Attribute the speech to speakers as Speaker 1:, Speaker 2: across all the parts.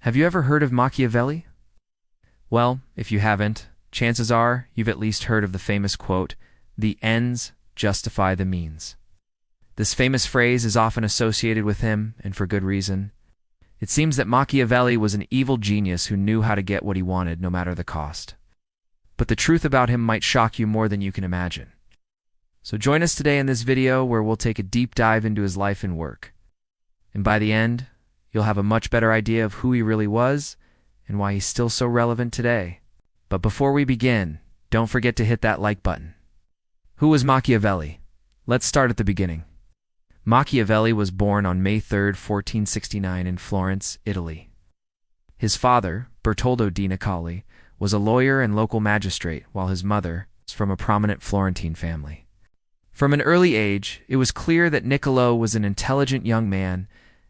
Speaker 1: Have you ever heard of Machiavelli? Well, if you haven't, chances are you've at least heard of the famous quote, "The ends justify the means." This famous phrase is often associated with him, and for good reason. It seems that Machiavelli was an evil genius who knew how to get what he wanted no matter the cost. But the truth about him might shock you more than you can imagine. So join us today in this video where we'll take a deep dive into his life and work. And by the end, you'll have a much better idea of who he really was and why he's still so relevant today. But before we begin, don't forget to hit that like button. Who was Machiavelli? Let's start at the beginning. Machiavelli was born on May 3, 1469 in Florence, Italy. His father, Bertoldo di Niccolò, was a lawyer and local magistrate, while his mother was from a prominent Florentine family. From an early age, it was clear that Niccolò was an intelligent young man,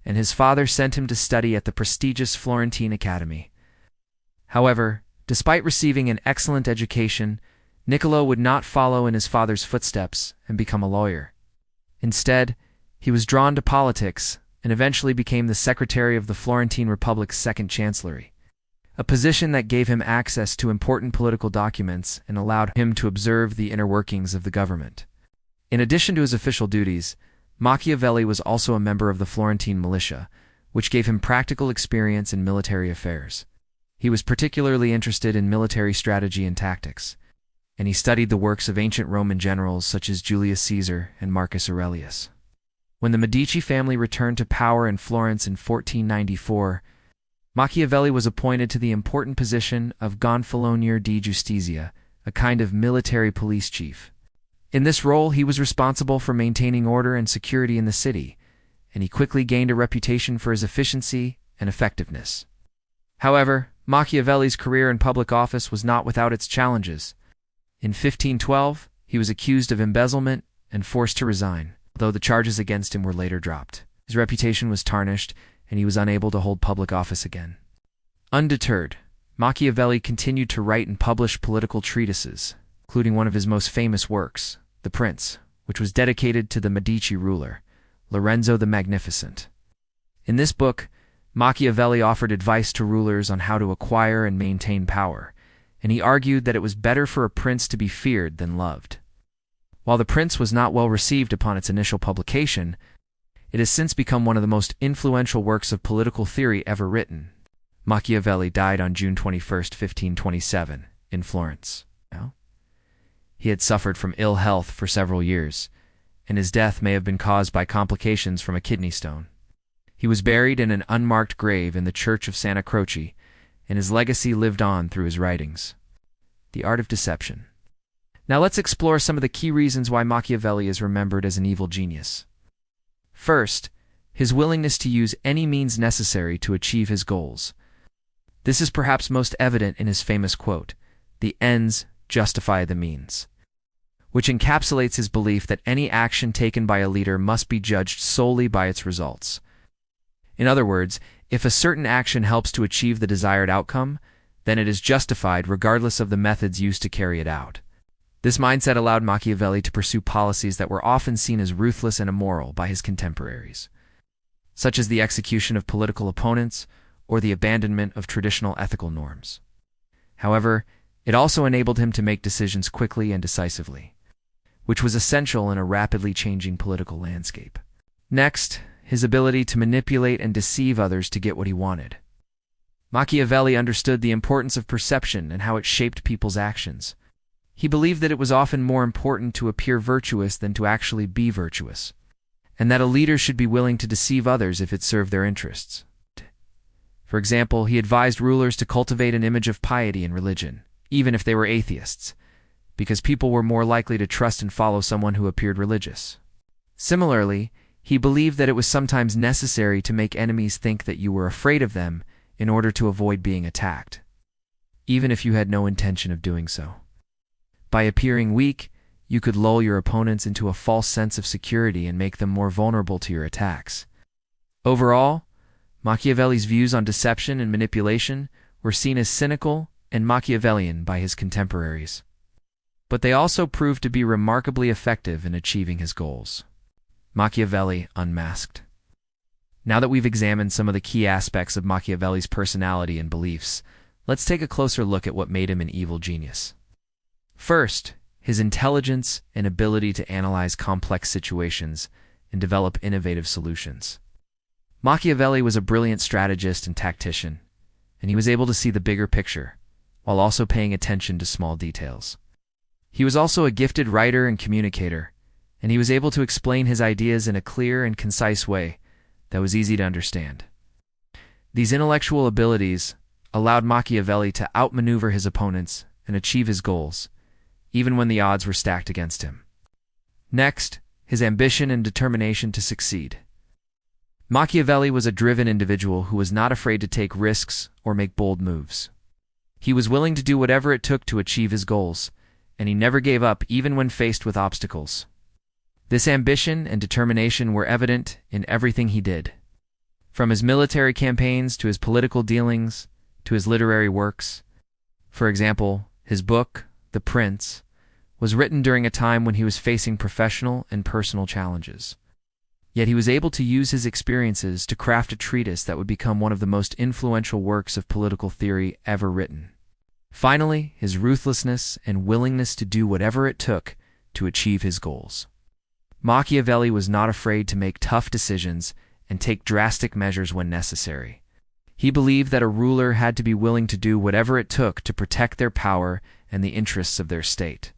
Speaker 1: and his father sent him to study at the prestigious Florentine Academy. However, despite receiving an excellent education, Niccolò would not follow in his father's footsteps and become a lawyer. Instead, he was drawn to politics and eventually became the secretary of the Florentine Republic's second chancellery, a position that gave him access to important political documents and allowed him to observe the inner workings of the government. In addition to his official duties, Machiavelli was also a member of the Florentine militia, which gave him practical experience in military affairs. He was particularly interested in military strategy and tactics, and he studied the works of ancient Roman generals such as Julius Caesar and Marcus Aurelius. When the Medici family returned to power in Florence in 1494, Machiavelli was appointed to the important position of Gonfaloniere di Giustizia, a kind of military police chief. In this role, he was responsible for maintaining order and security in the city, and he quickly gained a reputation for his efficiency and effectiveness. However, Machiavelli's career in public office was not without its challenges. In 1512, he was accused of embezzlement and forced to resign, though the charges against him were later dropped. His reputation was tarnished, and he was unable to hold public office again. Undeterred, Machiavelli continued to write and publish political treatises, including one of his most famous works, The Prince, which was dedicated to the Medici ruler, Lorenzo the Magnificent. In this book, Machiavelli offered advice to rulers on how to acquire and maintain power, and he argued that it was better for a prince to be feared than loved. While The Prince was not well received upon its initial publication, it has since become one of the most influential works of political theory ever written. Machiavelli died on June 21, 1527, in Florence. He had suffered from ill health for several years, and his death may have been caused by complications from a kidney stone. He was buried in an unmarked grave in the Church of Santa Croce, and his legacy lived on through his writings. The Art of Deception. Now let's explore some of the key reasons why Machiavelli is remembered as an evil genius. First, his willingness to use any means necessary to achieve his goals. This is perhaps most evident in his famous quote, "The ends justify the means," which encapsulates his belief that any action taken by a leader must be judged solely by its results. In other words, if a certain action helps to achieve the desired outcome, then it is justified regardless of the methods used to carry it out. This mindset allowed Machiavelli to pursue policies that were often seen as ruthless and immoral by his contemporaries, such as the execution of political opponents or the abandonment of traditional ethical norms. However, it also enabled him to make decisions quickly and decisively, which was essential in a rapidly changing political landscape. Next, his ability to manipulate and deceive others to get what he wanted. Machiavelli understood the importance of perception and how it shaped people's actions. He believed that it was often more important to appear virtuous than to actually be virtuous, and that a leader should be willing to deceive others if it served their interests. For example, he advised rulers to cultivate an image of piety in religion, even if they were atheists, because people were more likely to trust and follow someone who appeared religious. Similarly, he believed that it was sometimes necessary to make enemies think that you were afraid of them in order to avoid being attacked, even if you had no intention of doing so. By appearing weak, you could lull your opponents into a false sense of security and make them more vulnerable to your attacks. Overall, Machiavelli's views on deception and manipulation were seen as cynical and Machiavellian by his contemporaries. But they also proved to be remarkably effective in achieving his goals. Machiavelli unmasked. Now that we've examined some of the key aspects of Machiavelli's personality and beliefs, let's take a closer look at what made him an evil genius. First, his intelligence and ability to analyze complex situations and develop innovative solutions. Machiavelli was a brilliant strategist and tactician, and he was able to see the bigger picture, while also paying attention to small details. He was also a gifted writer and communicator, and he was able to explain his ideas in a clear and concise way that was easy to understand. These intellectual abilities allowed Machiavelli to outmaneuver his opponents and achieve his goals, even when the odds were stacked against him. Next, his ambition and determination to succeed. Machiavelli was a driven individual who was not afraid to take risks or make bold moves. He was willing to do whatever it took to achieve his goals, and he never gave up even when faced with obstacles. This ambition and determination were evident in everything he did. From his military campaigns to his political dealings to his literary works. For example, his book, The Prince, was written during a time when he was facing professional and personal challenges. Yet he was able to use his experiences to craft a treatise that would become one of the most influential works of political theory ever written. Finally, his ruthlessness and willingness to do whatever it took to achieve his goals. Machiavelli was not afraid to make tough decisions and take drastic measures when necessary. He believed that a ruler had to be willing to do whatever it took to protect their power and the interests of their state.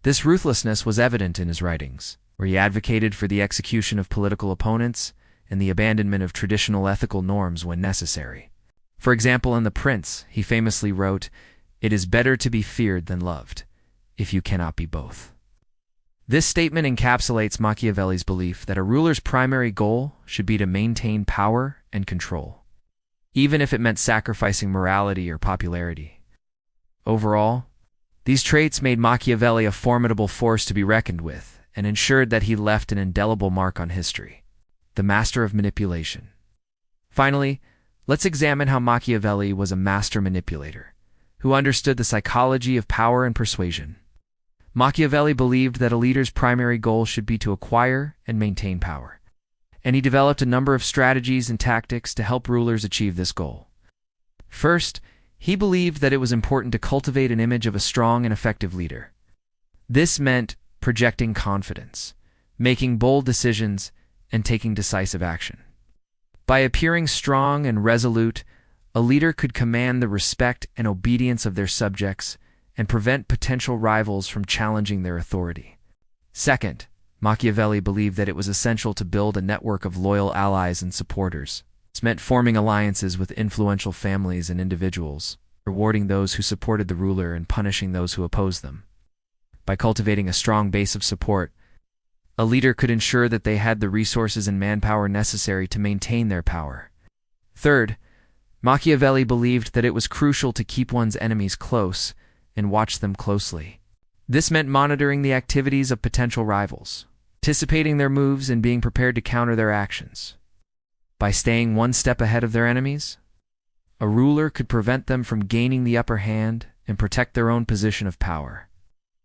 Speaker 1: This ruthlessness was evident in his writings, where he advocated for the execution of political opponents and the abandonment of traditional ethical norms when necessary. For example, in The Prince, he famously wrote, "It is better to be feared than loved, if you cannot be both." This statement encapsulates Machiavelli's belief that a ruler's primary goal should be to maintain power and control, even if it meant sacrificing morality or popularity. Overall, these traits made Machiavelli a formidable force to be reckoned with and ensured that he left an indelible mark on history, the master of manipulation. Finally, let's examine how Machiavelli was a master manipulator, who understood the psychology of power and persuasion. Machiavelli believed that a leader's primary goal should be to acquire and maintain power, and he developed a number of strategies and tactics to help rulers achieve this goal. First, he believed that it was important to cultivate an image of a strong and effective leader. This meant projecting confidence, making bold decisions, and taking decisive action. By appearing strong and resolute, a leader could command the respect and obedience of their subjects and prevent potential rivals from challenging their authority. Second, Machiavelli believed that it was essential to build a network of loyal allies and supporters. This meant forming alliances with influential families and individuals, rewarding those who supported the ruler and punishing those who opposed them. By cultivating a strong base of support, a leader could ensure that they had the resources and manpower necessary to maintain their power. Third, Machiavelli believed that it was crucial to keep one's enemies close and watch them closely. This meant monitoring the activities of potential rivals, anticipating their moves and being prepared to counter their actions. By staying one step ahead of their enemies, a ruler could prevent them from gaining the upper hand and protect their own position of power.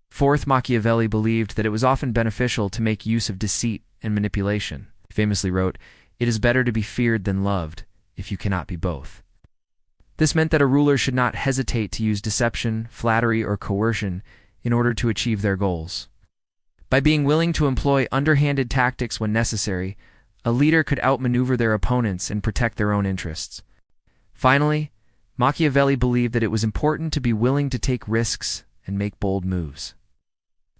Speaker 1: Fourth, Machiavelli believed that it was often beneficial to make use of deceit and manipulation. He famously wrote, "It is better to be feared than loved, if you cannot be both." This meant that a ruler should not hesitate to use deception, flattery, or coercion in order to achieve their goals. By being willing to employ underhanded tactics when necessary, a leader could outmaneuver their opponents and protect their own interests. Finally, Machiavelli believed that it was important to be willing to take risks and make bold moves.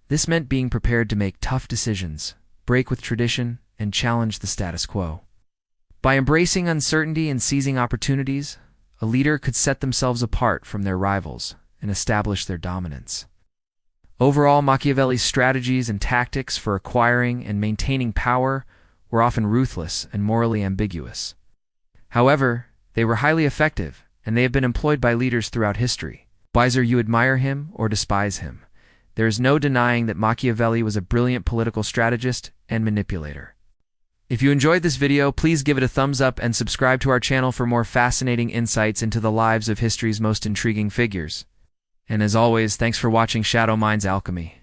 Speaker 1: This meant being prepared to make tough decisions, break with tradition, and challenge the status quo. By embracing uncertainty and seizing opportunities, a leader could set themselves apart from their rivals and establish their dominance. Overall, Machiavelli's strategies and tactics for acquiring and maintaining power were often ruthless and morally ambiguous. However, they were highly effective, and they have been employed by leaders throughout history. Whether you admire him or despise him, there is no denying that Machiavelli was a brilliant political strategist and manipulator. If you enjoyed this video, please give it a thumbs up and subscribe to our channel for more fascinating insights into the lives of history's most intriguing figures. And as always, thanks for watching Shadow Mind's Alchemy.